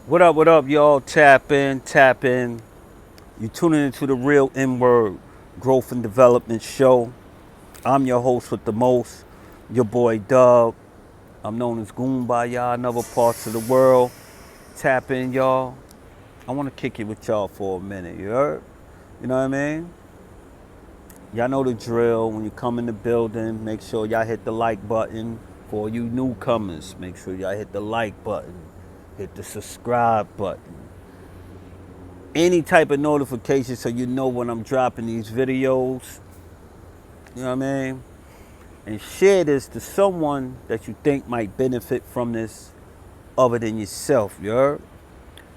What up, y'all? Tap in, tap in. You tuning into the Real N-Word Growth and Development Show. I'm your host with the most, your boy Dub. I'm known as Goon by y'all in other parts of the world. Tap in, y'all. I want to kick it with y'all for a minute, you heard? You know what I mean? Y'all know the drill. When you come in the building, make sure y'all hit the like button. For you newcomers, make sure y'all hit the like button. Hit the subscribe button. Any type of notification so you know when I'm dropping these videos. You know what I mean? And share this to someone that you think might benefit from this other than yourself, you heard?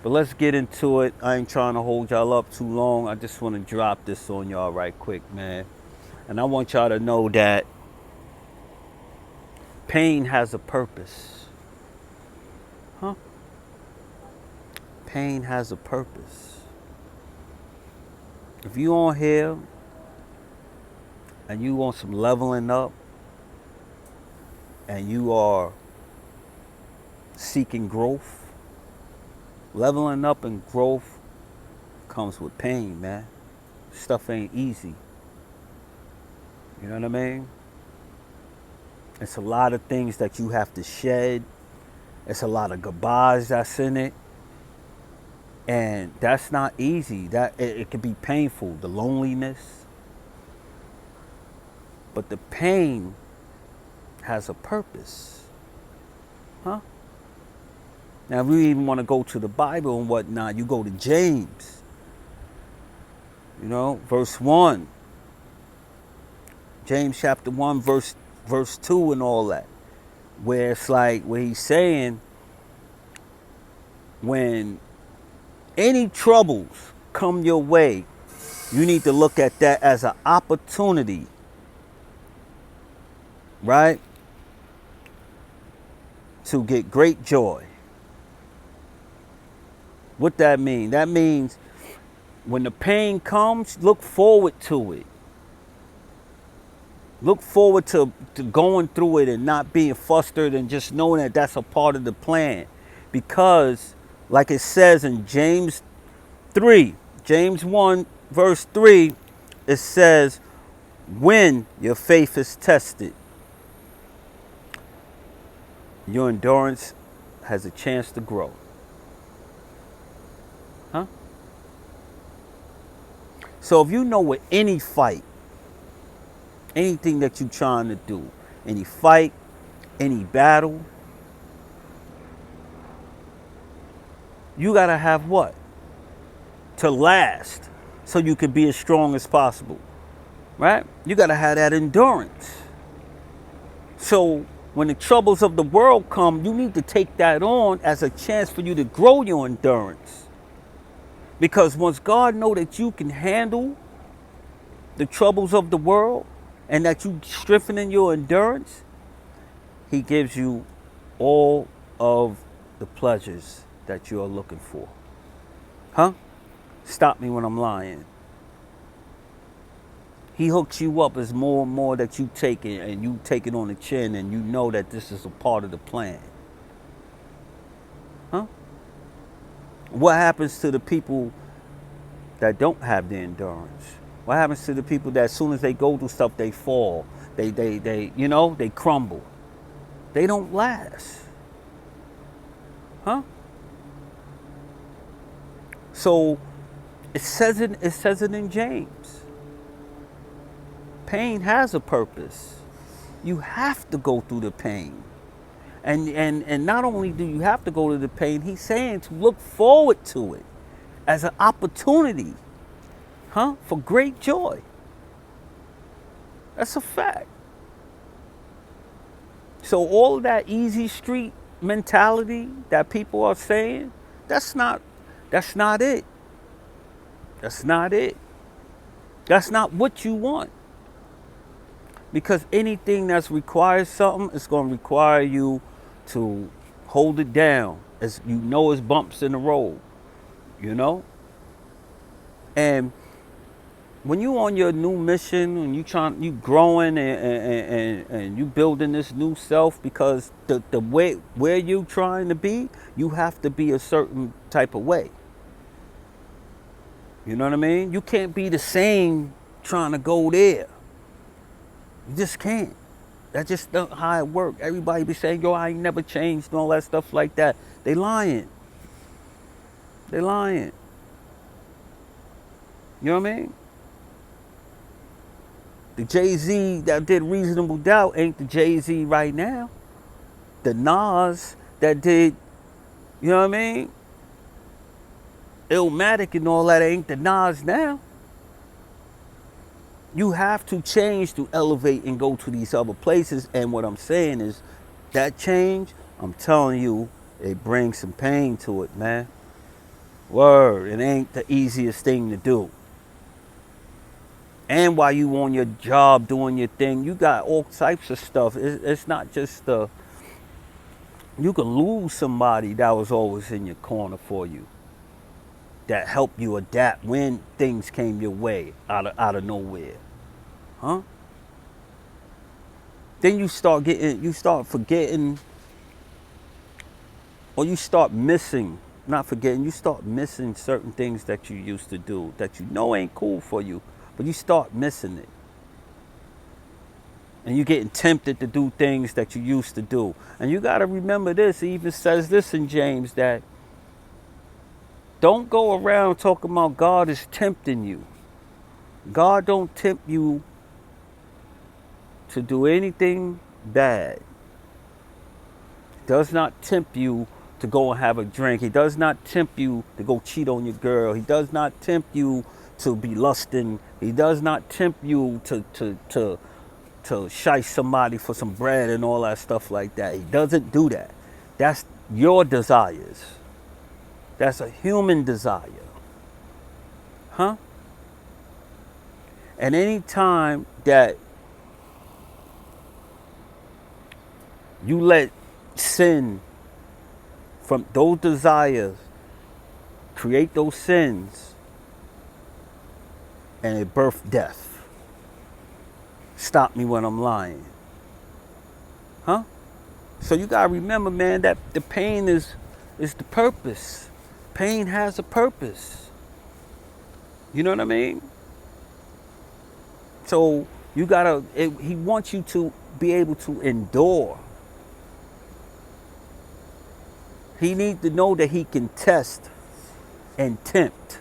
But let's get into it. I ain't trying to hold y'all up too long. I just want to drop this on y'all right quick, man. And I want y'all to know that pain has a purpose. Huh? Pain has a purpose. If you on here and you want some leveling up and you are seeking growth, leveling up and growth comes with pain, man. Stuff ain't easy. You know what I mean? It's a lot of things that you have to shed. It's a lot of goodbyes that's in it. And that's not easy. It can be painful, the loneliness. But the pain has a purpose. Huh? Now, if we even want to go to the Bible and whatnot, you go to James. You know, verse 1. James chapter 1, verse 2 and all that. Where it's like, where he's saying, when any troubles come your way, you need to look at that as an opportunity, right? To get great joy. What that mean? That means when the pain comes, look forward to it. Look forward to going through it and not being flustered and just knowing that that's a part of the plan. Because, like it says in James 3, James 1, verse 3, it says, when your faith is tested, your endurance has a chance to grow. Huh? So if you know with any fight, anything that you're trying to do, any fight, any battle, you gotta have what? To last, so you can be as strong as possible, right? You gotta have that endurance. So when the troubles of the world come, you need to take that on as a chance for you to grow your endurance. Because once God know that you can handle the troubles of the world and that you strengthening your endurance, he gives you all of the pleasures that you are looking for. Huh? Stop me when I'm lying. He hooks you up as more and more that you take it, and you take it on the chin, and you know that this is a part of the plan. Huh? What happens to the people that don't have the endurance? What happens to the people that as soon as they go through stuff, they fall? They crumble. They don't last. Huh? So it says it in James. Pain has a purpose. You have to go through the pain. And not only do you have to go to the pain, he's saying to look forward to it as an opportunity, huh? For great joy. That's a fact. So all of that easy street mentality that people are saying, that's not it. That's not it. That's not what you want. Because anything that requires something, it's going to require you to hold it down. As you know, it's bumps in the road, you know? And when you on your new mission and you growing and you building this new self, because the way where you trying to be, you have to be a certain type of way. You know what I mean? You can't be the same trying to go there. You just can't. That's just not how it works. Everybody be saying, yo, I ain't never changed and all that stuff like that. They lying. They lying. You know what I mean? The Jay-Z that did Reasonable Doubt ain't the Jay-Z right now. The Nas that did, you know what I mean? Illmatic and all that ain't the Nas now. You have to change to elevate and go to these other places. And what I'm saying is that change, I'm telling you, it brings some pain to it, man. Word, it ain't the easiest thing to do. And while you on your job doing your thing, you got all types of stuff. It's not just you can lose somebody that was always in your corner for you, that helped you adapt when things came your way out of nowhere. Huh? Then you start forgetting, or you start missing, not forgetting, you start missing certain things that you used to do that you know ain't cool for you, but you start missing it. And you're getting tempted to do things that you used to do. And you got to remember this. He even says this in James, that don't go around talking about God is tempting you. God don't tempt you to do anything bad. He does not tempt you to go and have a drink. He does not tempt you to go cheat on your girl. He does not tempt you to be lusting. He does not tempt you to shice somebody for some bread and all that stuff like that. He doesn't do that. That's your desires. That's a human desire. Huh? And any time that you let sin from those desires create those sins, and it birth death. Stop me when I'm lying. Huh? So you gotta remember, man, that the pain is the purpose. Pain has a purpose. You know what I mean? So you gotta, he wants you to be able to endure. He needs to know that he can test and tempt.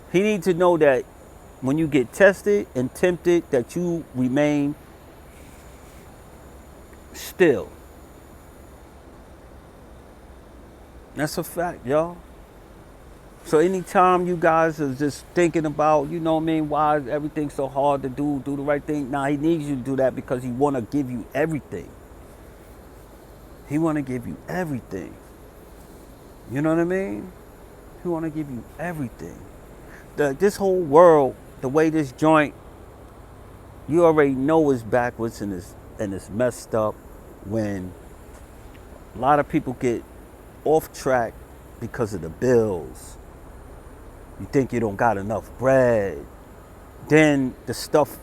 He needs to know that when you get tested and tempted, that you remain still. That's a fact, y'all. So anytime you guys are just thinking about, you know what I mean, why is everything so hard to do the right thing? Nah, he needs you to do that because he want to give you everything. He want to give you everything. You know what I mean? He want to give you everything. This whole world, the way this joint, you already know is backwards and it's messed up when a lot of people get off track because of the bills. You think you don't got enough bread. Then the stuff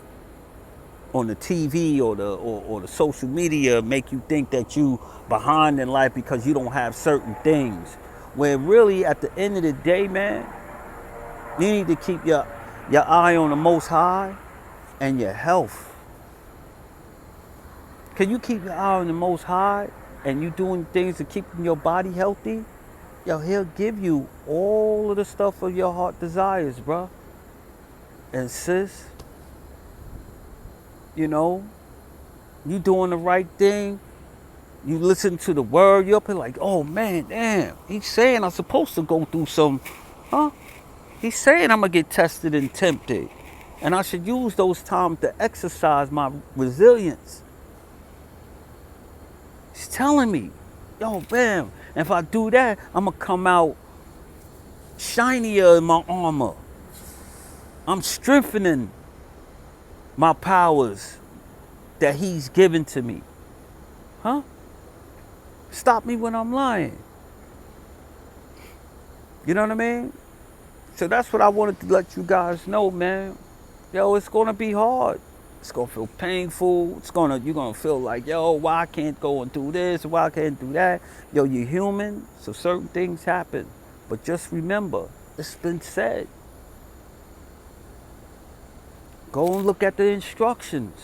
on the TV or the social media make you think that you behind in life because you don't have certain things. When really at the end of the day, man, you need to keep your eye on the Most High and your health. Can you keep your eye on the Most High and you doing things to keep your body healthy? Yo, he'll give you all of the stuff of your heart desires, bro. And sis, you know, you doing the right thing. You listen to the word, you're up here like, oh man, damn. He's saying I'm supposed to go through some, huh? He's saying I'm gonna get tested and tempted. And I should use those times to exercise my resilience. He's telling me, yo, bam, if I do that, I'm gonna come out shinier in my armor. I'm strengthening my powers that he's given to me. Huh? Stop me when I'm lying. You know what I mean? So that's what I wanted to let you guys know, man. Yo, it's gonna be hard. It's gonna feel painful. You're gonna feel like, yo, why I can't go and do this? Why I can't do that? Yo, you're human, so certain things happen. But just remember, it's been said. Go and look at the instructions.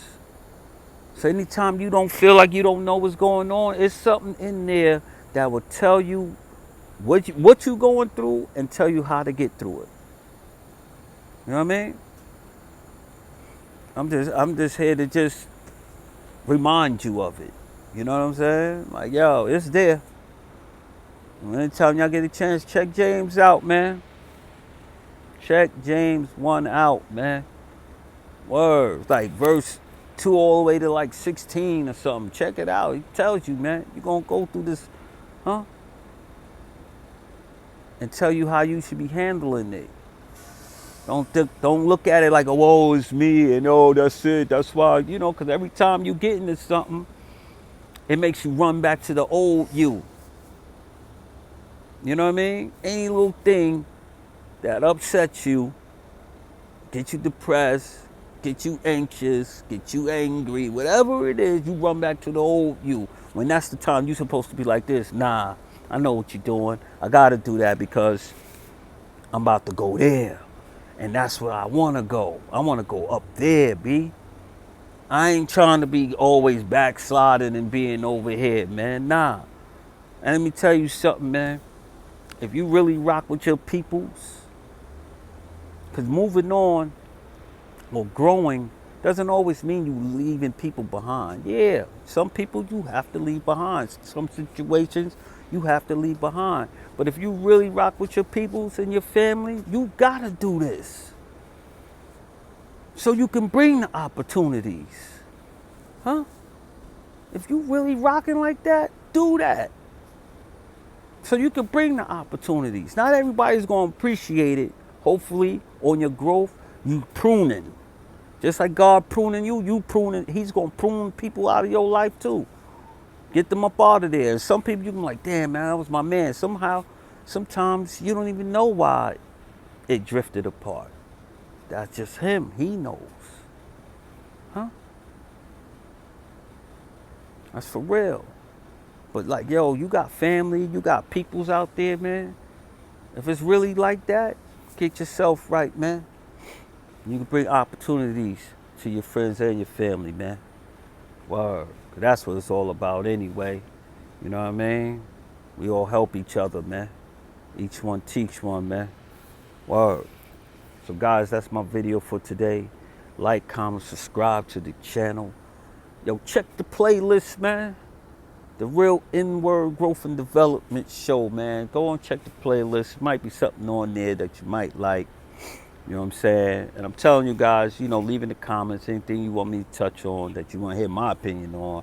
So anytime you don't feel like you don't know what's going on, it's something in there that will tell you what you going through and tell you how to get through it. You know what I mean? I'm just here to just remind you of it. You know what I'm saying? Like, yo, it's there. Anytime y'all get a chance, check James out, man. Check James 1 out, man. Word. Like verse 2 all the way to like 16 or something. Check it out. He tells you, man, you're going to go through this, huh? And tell you how you should be handling it. Don't look at it like, oh, it's me and oh, that's it. That's why, you know, because every time you get into something, it makes you run back to the old you. You know what I mean? Any little thing that upsets you, get you depressed, get you anxious, get you angry, whatever it is, you run back to the old you. When that's the time you're supposed to be like this, nah, I know what you're doing. I gotta do that because I'm about to go there. And that's where I wanna go. I wanna go up there, B. I ain't trying to be always backsliding and being over here, man. Nah. And let me tell you something, man. If you really rock with your peoples, because moving on or growing doesn't always mean you leaving people behind. Yeah, some people you have to leave behind. Some situations you have to leave behind. But if you really rock with your peoples and your family, you gotta do this. So you can bring the opportunities. Huh? If you really rocking like that, do that. So you can bring the opportunities. Not everybody's going to appreciate it. Hopefully, on your growth, you pruning. Just like God pruning you, you pruning. He's going to prune people out of your life too. Get them up out of there. And some people you can be like, damn, man, that was my man. Sometimes you don't even know why it drifted apart. That's just him. He knows. Huh? That's for real. But like, yo, you got family, you got peoples out there, man. If it's really like that, get yourself right, man. You can bring opportunities to your friends and your family, man. Word. 'Cause that's what it's all about anyway. You know what I mean? We all help each other, man. Each one teach one, man. Word. So guys, that's my video for today. Like, comment, subscribe to the channel. Yo, check the playlist, man. The Real N-Word Growth and Development Show, man. Go and check the playlist. Might be something on there that you might like. You know what I'm saying? And I'm telling you guys, you know, leave in the comments anything you want me to touch on that you want to hear my opinion on.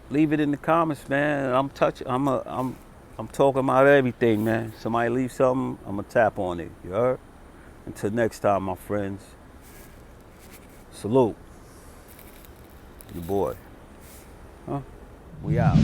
Leave it in the comments, man. I'm talking about everything, man. Somebody leave something, I'm gonna tap on it. You heard? Until next time, my friends. Salute. Your boy. Huh? We out.